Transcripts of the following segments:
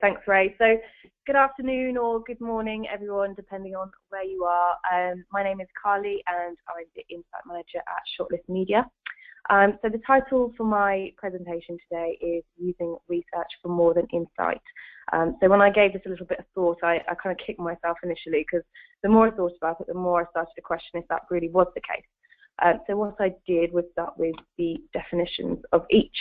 Thanks, Ray. So good afternoon or good morning, everyone, depending on where you are. My name is Carley and I'm the Insight Manager at ShortList Media. So the title for my presentation today is Using Research for More Than Insight. So when I gave this a little bit of thought, I kind of kicked myself initially because the more I thought about it, the more I started to question if that really was the case. So what I did was start with the definitions of each.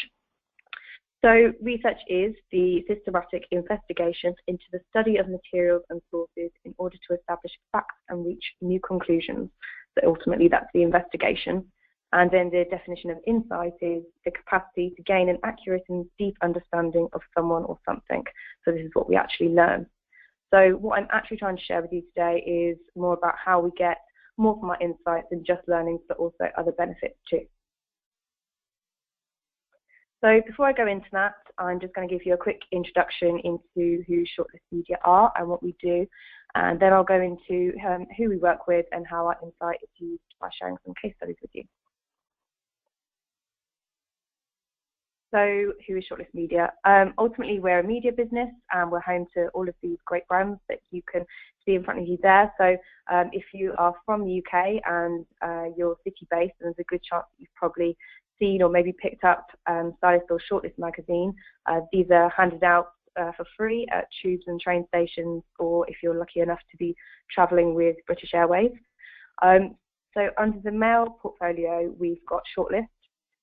So research is the systematic investigation into the study of materials and sources in order to establish facts and reach new conclusions. So ultimately that's the investigation. And then the definition of insight is the capacity to gain an accurate and deep understanding of someone or something. So this is what we actually learn. So what I'm actually trying to share with you today is more about how we get more from our insights than just learning, but also other benefits too. So before I go into that, I'm just going to give you a quick introduction into who ShortList Media are and what we do, and then I'll go into who we work with and how our insight is used by sharing some case studies with you. So who is ShortList Media? Ultimately, we're a media business and we're home to all of these great brands that you can see in front of you there. So if you are from the UK and you're city-based, then there's a good chance that you've probably seen or maybe picked up Stylist or ShortList magazine. These are handed out for free at tubes and train stations, or if you're lucky enough to be travelling with British Airways. So under the male portfolio, we've got ShortList.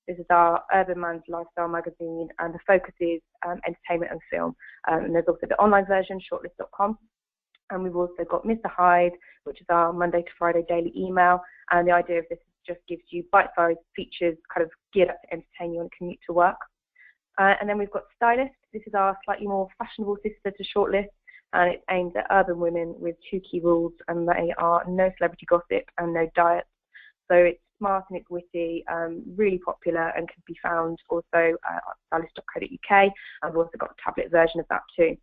This is our urban man's lifestyle magazine, and the focus is entertainment and film. And there's also the online version, shortlist.com. And we've also got Mr. Hyde, which is our Monday to Friday daily email. And the idea of this just gives you bite-sized features kind of geared up to entertain you on a commute to work. And then we've got Stylist. This is our slightly more fashionable sister to ShortList, and it's aimed at urban women with two key rules, and they are no celebrity gossip and no diets. So it's smart and it's witty, really popular, and can be found also at stylist.co.uk, and we've also got a tablet version of that too.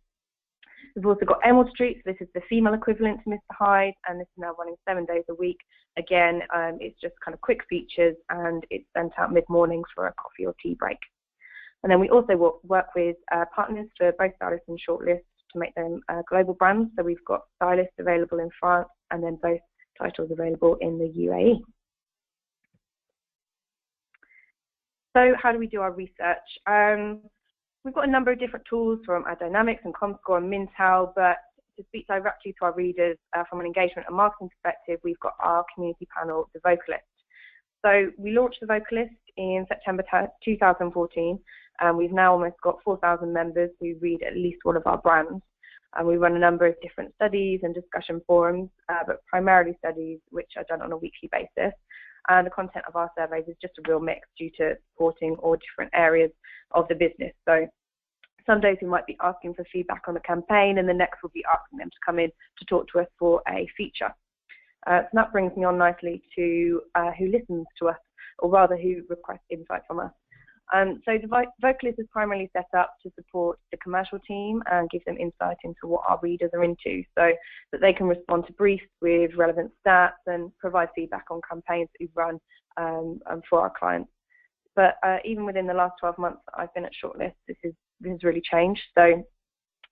We've also got Emerald Street, so this is the female equivalent to Mr. Hyde, and this is now running 7 days a week. Again, it's just kind of quick features, and it's sent out mid-morning for a coffee or tea break. And then we also work with partners for both Stylist and ShortList to make them global brands. So we've got Stylist available in France, and then both titles available in the UAE. So how do we do our research? We've got a number of different tools from Dynamics and Comscore and Mintel, but to speak directly to our readers from an engagement and marketing perspective, we've got our community panel, The Vocalist. So we launched The Vocalist in September 2014, and we've now almost got 4,000 members who read at least one of our brands. And we run a number of different studies and discussion forums, but primarily studies which are done on a weekly basis. And the content of our surveys is just a real mix due to supporting all different areas of the business. So some days we might be asking for feedback on the campaign, and the next we'll be asking them to come in to talk to us for a feature. So that brings me on nicely to who listens to us, or rather who requests insight from us. So the Vocalist is primarily set up to support the commercial team and give them insight into what our readers are into, so that they can respond to briefs with relevant stats and provide feedback on campaigns that we've run for our clients. But even within the last 12 months that I've been at ShortList, this has really changed. So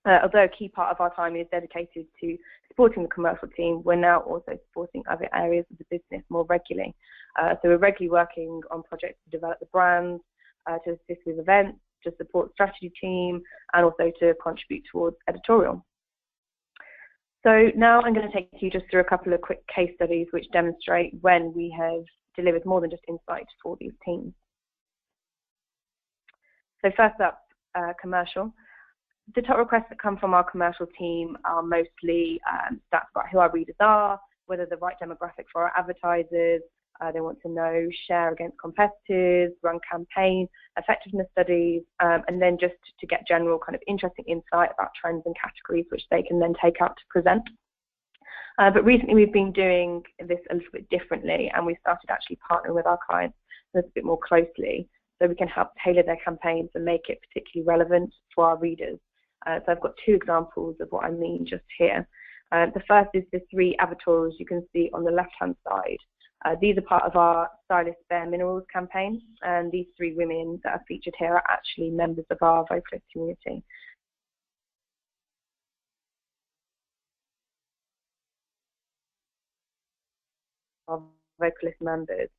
although a key part of our time is dedicated to supporting the commercial team, we're now also supporting other areas of the business more regularly. So we're regularly working on projects to develop the brands, to assist with events, to support strategy team, and also to contribute towards editorial. So now I'm going to take you just through a couple of quick case studies which demonstrate when we have delivered more than just insight for these teams. So first up, commercial. The top requests that come from our commercial team are mostly stats about who our readers are, whether the right demographic for our advertisers. They want to know share against competitors, run campaign effectiveness studies, and then just to get general kind of interesting insight about trends and categories which they can then take out to present. But recently we've been doing this a little bit differently, and we started actually partnering with our clients a little bit more closely so we can help tailor their campaigns and make it particularly relevant for our readers. So I've got two examples of what I mean just here. The first is the 3 avatars you can see on the left-hand side. These are part of our Stylist Bare Minerals campaign, and these 3 women that are featured here are actually members of our Vocalist community. our vocalist members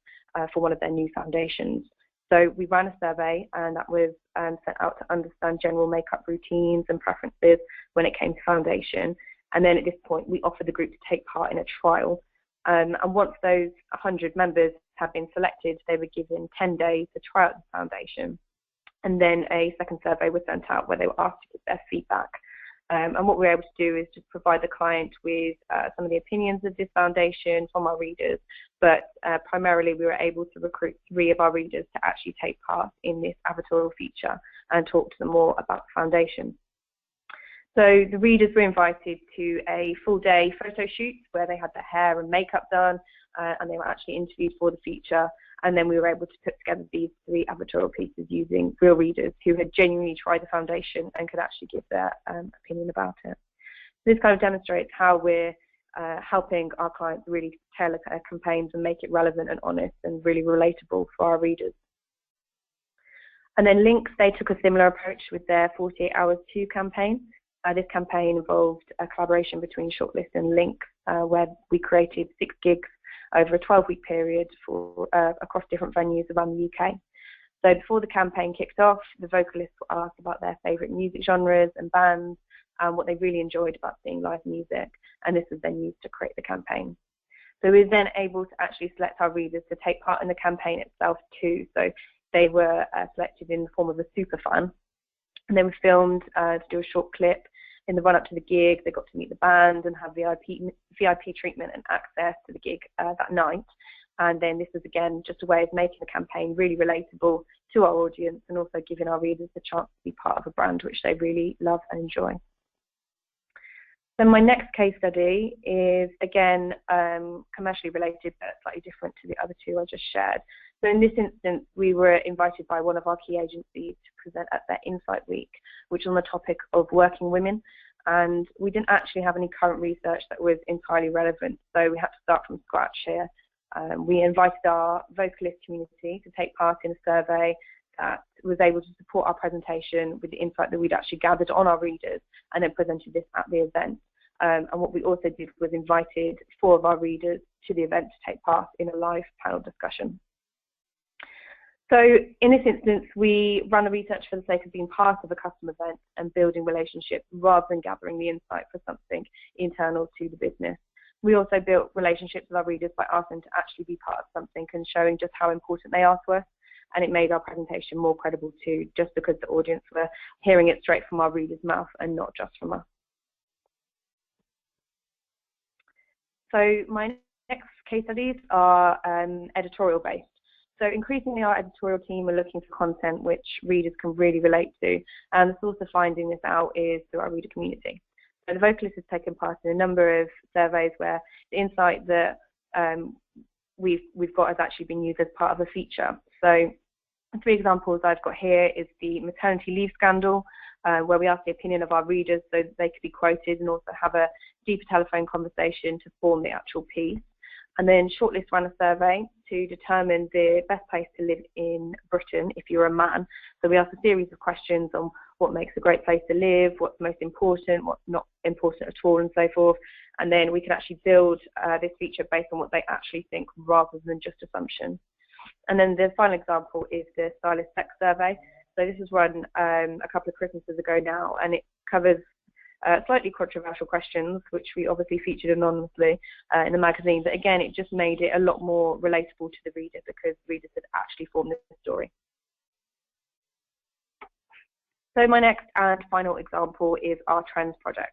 for one of their new foundations. So we ran a survey, and that was sent out to understand general makeup routines and preferences when it came to foundation. And then at this point, we offered the group to take part in a trial. And once those 100 members had been selected, they were given 10 days to try out the foundation. And then a second survey was sent out where they were asked to give their feedback. And what we were able to do is just provide the client with some of the opinions of this foundation from our readers, but primarily we were able to recruit 3 of our readers to actually take part in this advertorial feature and talk to them more about the foundation. So the readers were invited to a full-day photo shoot where they had their hair and makeup done, and they were actually interviewed for the feature. And then we were able to put together these 3 advertorial pieces using real readers who had genuinely tried the foundation and could actually give their opinion about it. This kind of demonstrates how we're helping our clients really tailor their campaigns and make it relevant and honest and really relatable for our readers. And then Lynx, they took a similar approach with their 48 Hours 2 campaign. This campaign involved a collaboration between ShortList and Lynx, where we created 6 gigs over a 12-week period for across different venues around the UK. So before the campaign kicked off, the vocalists were asked about their favourite music genres and bands and what they really enjoyed about seeing live music, and this was then used to create the campaign. So we were then able to actually select our readers to take part in the campaign itself too. So they were selected in the form of a super fan, and they were filmed to do a short clip. In the run-up to the gig, they got to meet the band and have VIP treatment and access to the gig that night. And then this was, again, just a way of making the campaign really relatable to our audience and also giving our readers the chance to be part of a brand which they really love and enjoy. Then my next case study is, again, commercially related, but slightly different to the other 2 I just shared. So in this instance, we were invited by one of our key agencies to present at their Insight Week, which was on the topic of working women. And we didn't actually have any current research that was entirely relevant, so we had to start from scratch here. We invited our vocalist community to take part in a survey that was able to support our presentation with the insight that we'd actually gathered on our readers, and then presented this at the event. And what we also did was invited 4 of our readers to the event to take part in a live panel discussion. So in this instance, we ran the research for the sake of being part of a custom event and building relationships rather than gathering the insight for something internal to the business. We also built relationships with our readers by asking them to actually be part of something and showing just how important they are to us. And it made our presentation more credible too, just because the audience were hearing it straight from our readers' mouth and not just from us. So my next case studies are editorial based. So increasingly our editorial team are looking for content which readers can really relate to, and the source of finding this out is through our reader community. So the vocalist has taken part in a number of surveys where the insight that we've got has actually been used as part of a feature. So 3 examples I've got here is the maternity leave scandal, where we asked the opinion of our readers so that they could be quoted and also have a deeper telephone conversation to form the actual piece. And then ShortList ran a survey to determine the best place to live in Britain if you're a man. So we asked a series of questions on what makes a great place to live, what's most important, what's not important at all, and so forth. And then we could actually build this feature based on what they actually think rather than just assumptions. And then the final example is the stylist sex survey. So this was run a couple of Christmases ago now, and it covers slightly controversial questions, which we obviously featured anonymously in the magazine. But again, it just made it a lot more relatable to the reader because readers had actually formed this story. So my next and final example is our trends project.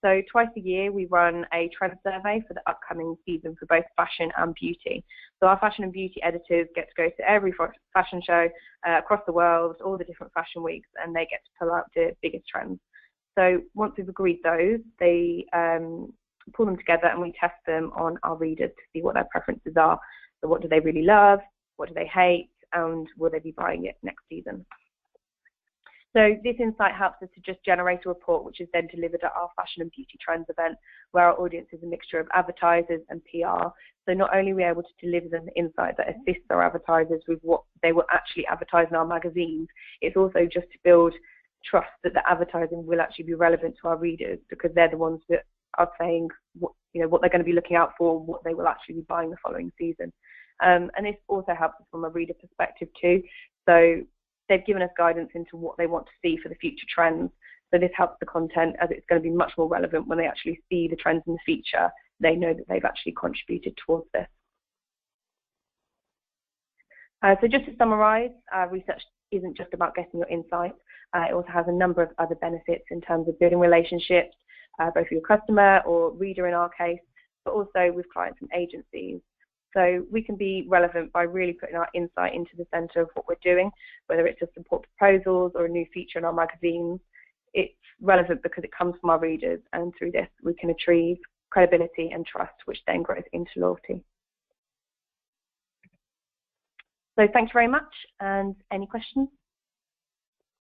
So twice a year we run a trend survey for the upcoming season for both fashion and beauty. So our fashion and beauty editors get to go to every fashion show across the world, all the different fashion weeks, and they get to pull out the biggest trends. So once we've agreed those, they pull them together and we test them on our readers to see what their preferences are. So what do they really love, what do they hate, and will they be buying it next season? So this insight helps us to just generate a report which is then delivered at our Fashion and Beauty Trends event, where our audience is a mixture of advertisers and PR. So not only are we able to deliver them the insight that assists our advertisers with what they will actually advertise in our magazines, it's also just to build trust that the advertising will actually be relevant to our readers, because they're the ones that are saying what what they're going to be looking out for, what they will actually be buying the following season. And this also helps us from a reader perspective too. So they've given us guidance into what they want to see for the future trends. So this helps the content, as it's going to be much more relevant when they actually see the trends in the future. They know that they've actually contributed towards this. So just to summarise, research isn't just about getting your insights. It also has a number of other benefits in terms of building relationships, both with your customer or reader in our case, but also with clients and agencies. So we can be relevant by really putting our insight into the centre of what we're doing, whether it's to support proposals or a new feature in our magazines. It's relevant because it comes from our readers, and through this we can achieve credibility and trust, which then grows into loyalty. So thanks very much, and any questions?